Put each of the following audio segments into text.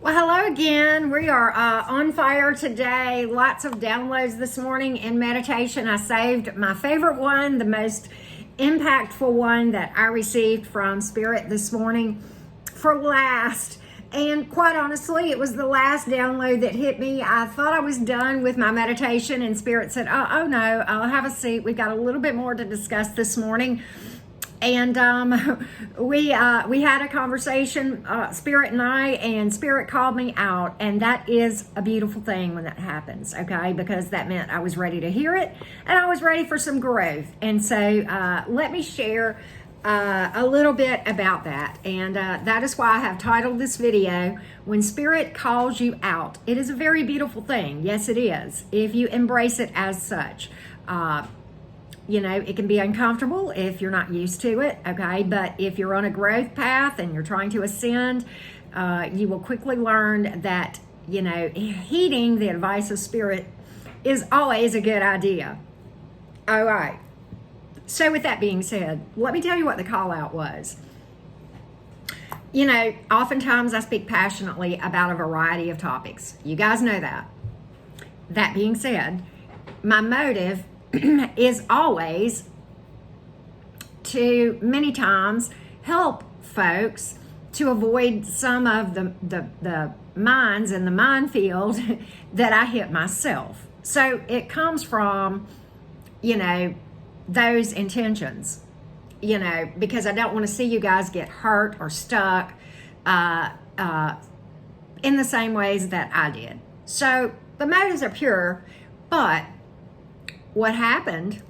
Well, hello again. We are on fire today. Lots of downloads this morning in meditation. I saved my favorite one, the most impactful one that I received from Spirit this morning for last. And quite honestly, it was the last download that hit me. I thought I was done with my meditation, and Spirit said, oh no, I'll have a seat. We've got a little bit more to discuss this morning. And we had a conversation, Spirit and I, and Spirit called me out, and that is a beautiful thing when that happens, okay? Because that meant I was ready to hear it, and I was ready for some growth. And so let me share a little bit about that, and that is why I have titled this video, When Spirit Calls You Out. It is a very beautiful thing. Yes, it is, if you embrace it as such. You know, it can be uncomfortable if you're not used to it, okay? But if you're on a growth path and you're trying to ascend, you will quickly learn that, you know, heeding the advice of Spirit is always a good idea. All right. So with that being said, let me tell you what the call out was. You know, oftentimes I speak passionately about a variety of topics. You guys know that. That being said, my motive is always to many times help folks to avoid some of the mines and the minefield that I hit myself. So it comes from, you know, those intentions, you know, because I don't want to see you guys get hurt or stuck in the same ways that I did. So the motives are pure, but what happened,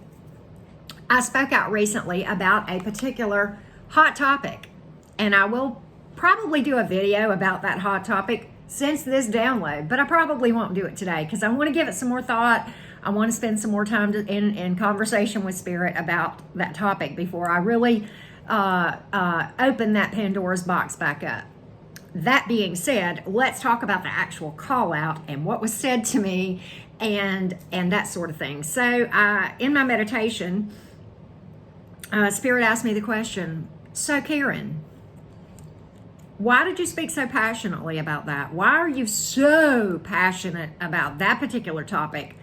I spoke out recently about a particular hot topic, and I will probably do a video about that hot topic since this download, but I probably won't do it today because I want to give it some more thought. I want to spend some more time in conversation with Spirit about that topic before I really open that Pandora's box back up. That being said, let's talk about the actual call out and what was said to me and that sort of thing. So in my meditation, Spirit asked me the question, so Karen, why did you speak so passionately about that? Why are you so passionate about that particular topic?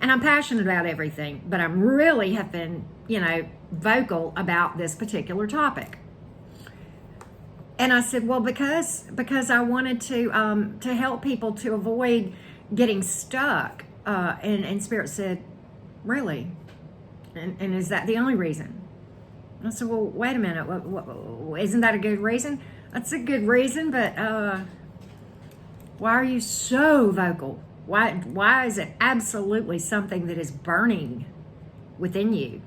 And I'm passionate about everything, but I really have been, you know, vocal about this particular topic. And I said, well, because I wanted to help people to avoid getting stuck. And Spirit said, really? And is that the only reason? I said, well, wait a minute. Isn't that a good reason? That's a good reason, but why are you so vocal? Why is it absolutely something that is burning within you?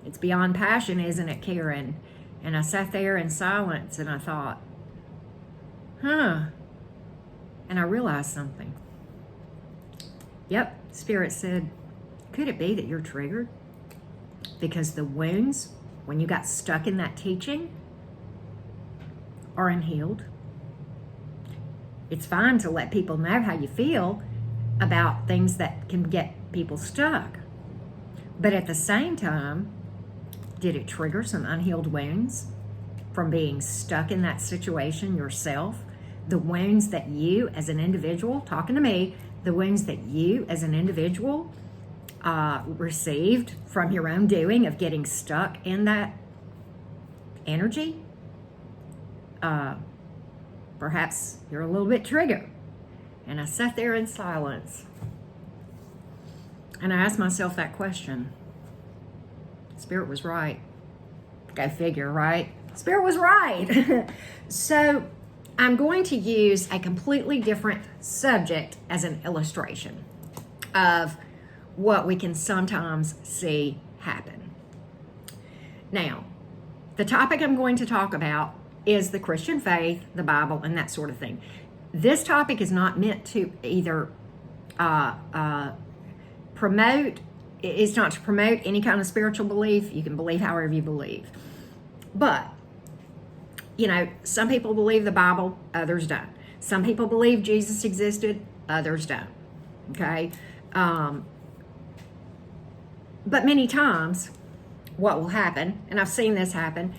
It's beyond passion, isn't it, Karen? And I sat there in silence and I thought, and I realized something. Yep, Spirit said, could it be that you're triggered? Because the wounds, when you got stuck in that teaching, are unhealed. It's fine to let people know how you feel about things that can get people stuck. But at the same time, did it trigger some unhealed wounds from being stuck in that situation yourself? The wounds that you as an individual, talking to me, the wounds that you as an individual received from your own doing of getting stuck in that energy? Perhaps you're a little bit triggered. And I sat there in silence. And I asked myself that question. Spirit was right. Go figure, right? Spirit was right. So I'm going to use a completely different subject as an illustration of what we can sometimes see happen. Now, the topic I'm going to talk about is the Christian faith, the Bible, and that sort of thing. This topic is not meant to either promote, it's not to promote any kind of spiritual belief. You can believe however you believe. But, you know, some people believe the Bible, others don't. Some people believe Jesus existed, others don't. Okay? But many times, what will happen, and I've seen this happen,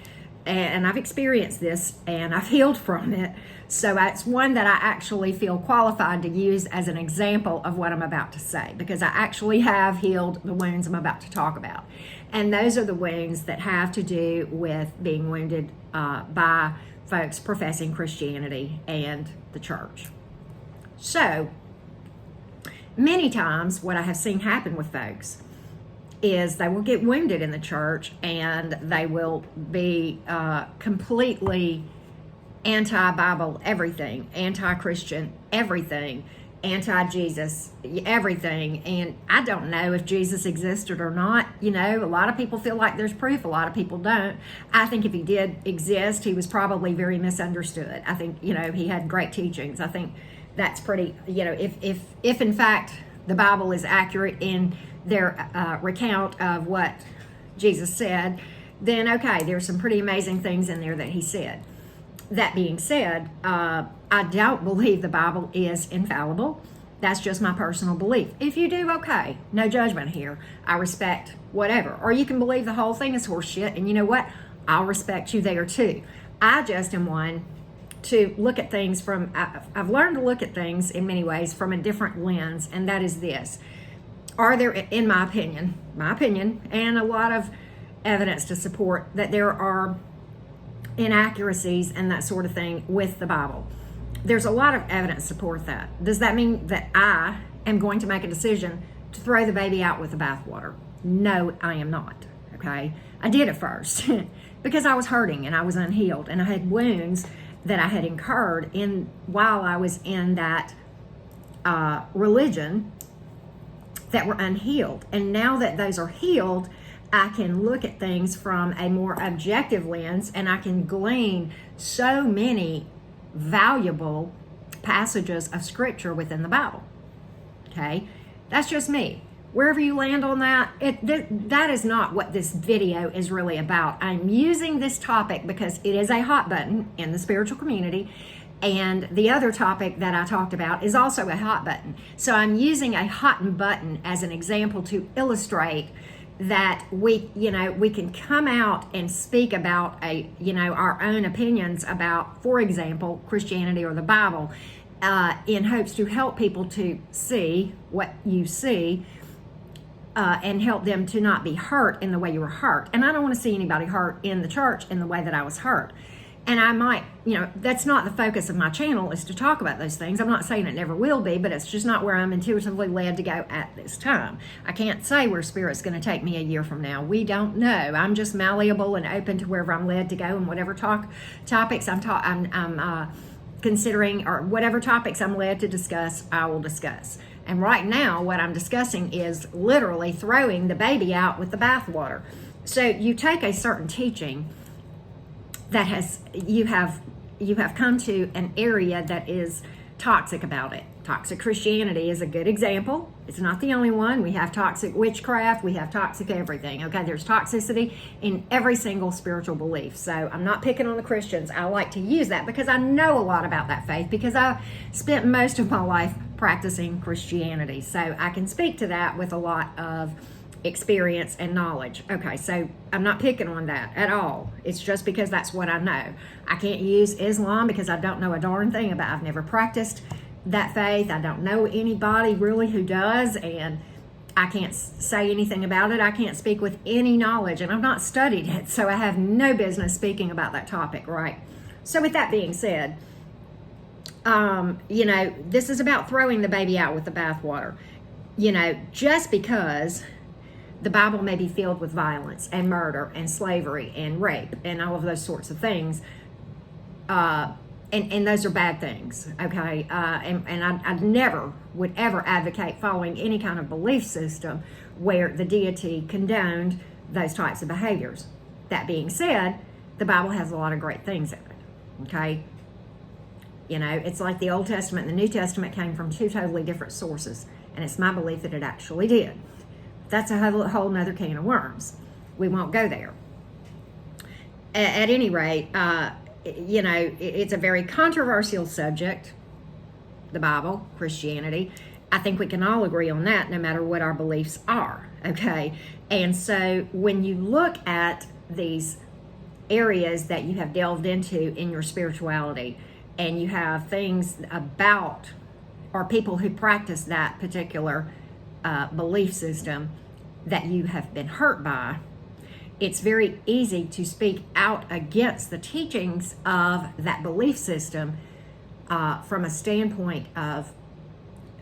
and I've experienced this and I've healed from it. So it's one that I actually feel qualified to use as an example of what I'm about to say, because I actually have healed the wounds I'm about to talk about. And those are the wounds that have to do with being wounded by folks professing Christianity and the church. So many times what I have seen happen with folks is they will get wounded in the church and they will be completely anti-Bible everything, anti-Christian everything, anti-Jesus everything. And I don't know if Jesus existed or not. You know, a lot of people feel like there's proof, a lot of people don't. I think if he did exist, he was probably very misunderstood. I think, you know, he had great teachings. I think that's pretty, you know, if in fact the Bible is accurate in their recount of what Jesus said, then okay, there's some pretty amazing things in there that he said. That being said, I don't believe the Bible is infallible. That's just my personal belief. If you do, okay, no judgment here. I respect whatever. Or you can believe the whole thing is horseshit, and you know what? I'll respect you there too. I just am one to look at things from, I've learned to look at things in many ways from a different lens, and that is this. Are there, in my opinion, and a lot of evidence to support that there are inaccuracies and that sort of thing with the Bible? There's a lot of evidence to support that. Does that mean that I am going to make a decision to throw the baby out with the bathwater? No, I am not. Okay, I did at first because I was hurting and I was unhealed and I had wounds that I had incurred while I was in that religion that were unhealed. And now that those are healed, I can look at things from a more objective lens, and I can glean so many valuable passages of scripture within the Bible. Okay, that's just me. Wherever you land on that, that is not what this video is really about. I'm using this topic because it is a hot button in the spiritual community, and the other topic that I talked about is also a hot button. So I'm using a hot button as an example to illustrate that we can come out and speak about our own opinions about, for example, Christianity or the Bible, in hopes to help people to see what you see, and help them to not be hurt in the way you were hurt. And I don't want to see anybody hurt in the church in the way that I was hurt. And I might, that's not the focus of my channel, is to talk about those things. I'm not saying it never will be, but it's just not where I'm intuitively led to go at this time. I can't say where Spirit's going to take me a year from now. We don't know. I'm just malleable and open to wherever I'm led to go, and whatever topics I'm considering, or whatever topics I'm led to discuss, I will discuss. And right now, what I'm discussing is literally throwing the baby out with the bathwater. So you take a certain teaching that you have come to an area that is toxic about it. Toxic Christianity is a good example. It's not the only one. We have toxic witchcraft. We have toxic everything. Okay, there's toxicity in every single spiritual belief. So I'm not picking on the Christians. I like to use that because I know a lot about that faith, because I spent most of my life practicing Christianity. So I can speak to that with a lot of experience and knowledge. Okay, so I'm not picking on that at all. It's just because that's what I know. I can't use Islam because I don't know a darn thing about it. I've never practiced that faith. I don't know anybody really who does, and I can't say anything about it. I can't speak with any knowledge, and I've not studied it, so I have no business speaking about that topic, right? So with that being said, this is about throwing the baby out with the bathwater. Just because the Bible may be filled with violence and murder and slavery and rape and all of those sorts of things, and those are bad things, okay? And I never would ever advocate following any kind of belief system where the deity condoned those types of behaviors. That being said, the Bible has a lot of great things in it, okay? It's like the Old Testament and the New Testament came from two totally different sources, and it's my belief that it actually did. That's a whole nother can of worms. We won't go there. At any rate, it's a very controversial subject, the Bible, Christianity. I think we can all agree on that, no matter what our beliefs are, okay? And so when you look at these areas that you have delved into in your spirituality, and you have things about or people who practice that particular belief system that you have been hurt by, it's very easy to speak out against the teachings of that belief system from a standpoint of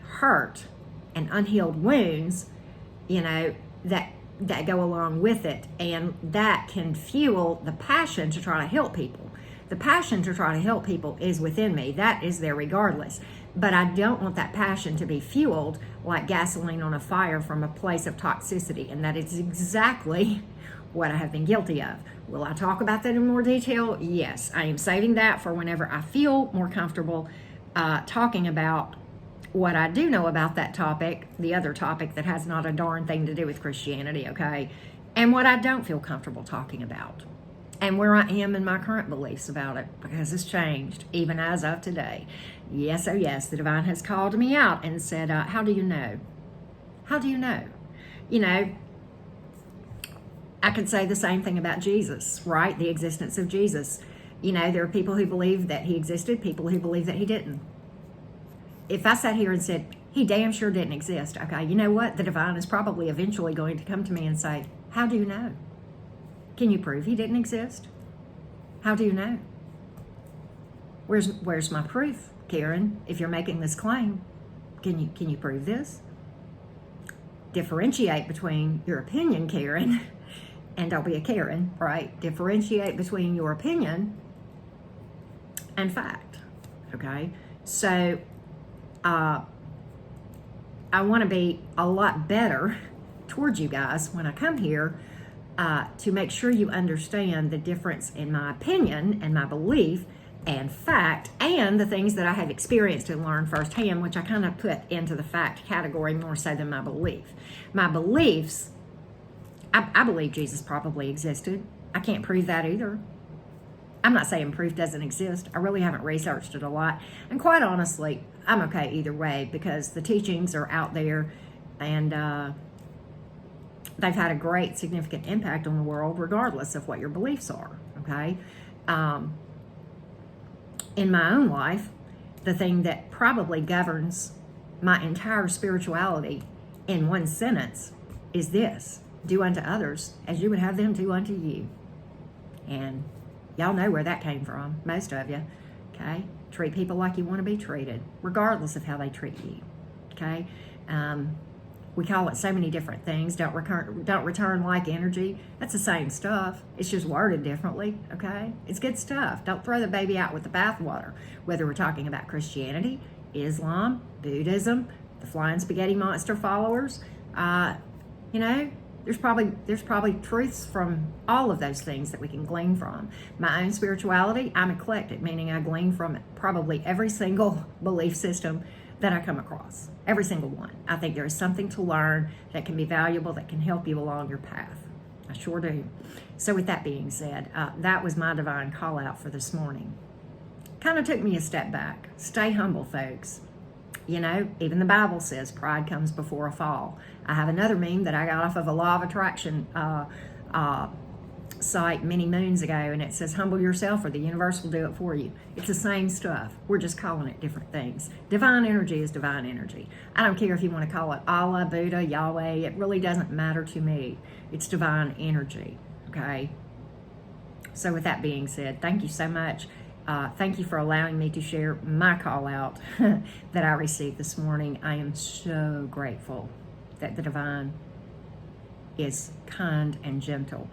hurt and unhealed wounds, that go along with it, and that can fuel the passion to try to help people. The passion to try to help people is within me. That is there regardless. But I don't want that passion to be fueled like gasoline on a fire from a place of toxicity, and that is exactly what I have been guilty of. Will I talk about that in more detail? Yes. I am saving that for whenever I feel more comfortable talking about what I do know about that topic, the other topic that has not a darn thing to do with Christianity, okay? And what I don't feel comfortable talking about. And where I am in my current beliefs about it, because it's changed, even as of today. Yes, oh yes, the divine has called me out and said, how do you know? How do you know? I could say the same thing about Jesus, right? The existence of Jesus. There are people who believe that he existed, people who believe that he didn't. If I sat here and said, he damn sure didn't exist, okay, you know what? The divine is probably eventually going to come to me and say, how do you know? Can you prove he didn't exist? How do you know? Where's my proof, Karen? If you're making this claim, can you prove this? Differentiate between your opinion, Karen, and don't be a Karen, right? Differentiate between your opinion and fact, okay? So I want to be a lot better towards you guys when I come here to make sure you understand the difference in my opinion and my belief and fact, and the things that I have experienced and learned firsthand, which I kind of put into the fact category more so than my belief. My beliefs, I believe Jesus probably existed. I can't prove that either. I'm not saying proof doesn't exist. I really haven't researched it a lot. And quite honestly, I'm okay either way, because the teachings are out there, and they've had a great significant impact on the world regardless of what your beliefs are, okay? In my own life, the thing that probably governs my entire spirituality in one sentence is this: do unto others as you would have them do unto you. And y'all know where that came from, most of you, okay? Treat people like you want to be treated, regardless of how they treat you, okay? We call it so many different things. Don't return like energy. That's the same stuff. It's just worded differently, okay? It's good stuff. Don't throw the baby out with the bathwater. Whether we're talking about Christianity, Islam, Buddhism, the flying spaghetti monster followers, there's probably truths from all of those things that we can glean from. My own spirituality, I'm eclectic, meaning I glean from probably every single belief system that I come across. Every single one. I think there is something to learn that can be valuable, that can help you along your path. I sure do. So with that being said, that was my divine call out for this morning. Kind of took me a step back. Stay humble, folks. Even the Bible says pride comes before a fall. I have another meme that I got off of a law of attraction site many moons ago, and it says, humble yourself or the universe will do it for you. It's the same stuff. We're just calling it different things. Divine energy is divine energy. I don't care if you want to call it Allah, Buddha, Yahweh. It really doesn't matter to me. It's divine energy, okay? So with that being said, thank you so much. Thank you for allowing me to share my call out that I received this morning. I am so grateful that the divine is kind and gentle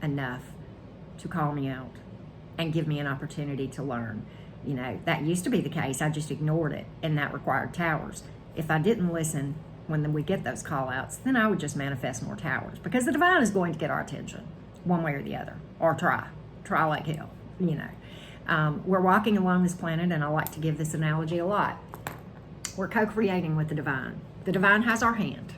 enough to call me out and give me an opportunity to learn. That used to be the case. I just ignored it, and that required towers. If I didn't listen when we get those call outs, then I would just manifest more towers, because the divine is going to get our attention one way or the other, or try like hell. We're walking along this planet, and I like to give this analogy a lot. We're co-creating with the divine. The divine has our hand,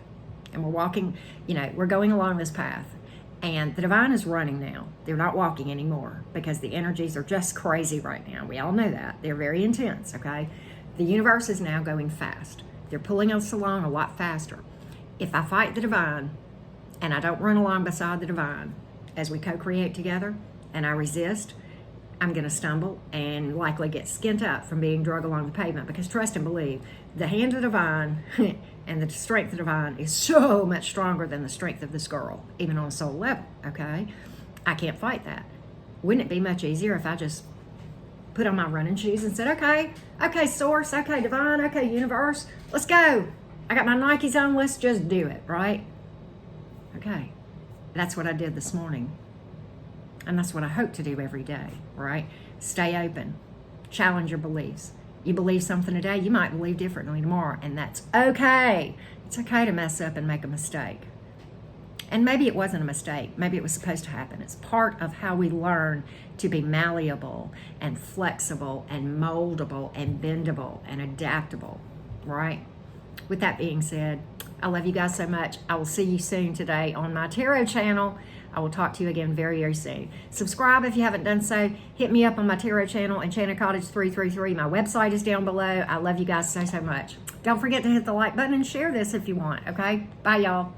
and we're walking, we're going along this path. And the divine is running now. They're not walking anymore, because the energies are just crazy right now. We all know that. They're very intense, okay? The universe is now going fast. They're pulling us along a lot faster. If I fight the divine and I don't run along beside the divine as we co-create together, and I resist, I'm going to stumble and likely get skint up from being dragged along the pavement, because trust and believe, the hand of the divine and the strength of the divine is so much stronger than the strength of this girl, even on a soul level, okay? I can't fight that. Wouldn't it be much easier if I just put on my running shoes and said, okay, source, okay, divine, okay, universe, let's go. I got my Nikes on, let's just do it, right? Okay, that's what I did this morning. And that's what I hope to do every day, right? Stay open. Challenge your beliefs. You believe something today, you might believe differently tomorrow, and that's okay. It's okay to mess up and make a mistake. And maybe it wasn't a mistake. Maybe it was supposed to happen. It's part of how we learn to be malleable and flexible and moldable and bendable and adaptable, right? With that being said, I love you guys so much. I will see you soon today on my tarot channel. I will talk to you again very, very soon. Subscribe if you haven't done so. Hit me up on my tarot channel, Enchanted Cottage 333. My website is down below. I love you guys so, so much. Don't forget to hit the like button and share this if you want, okay? Bye, y'all.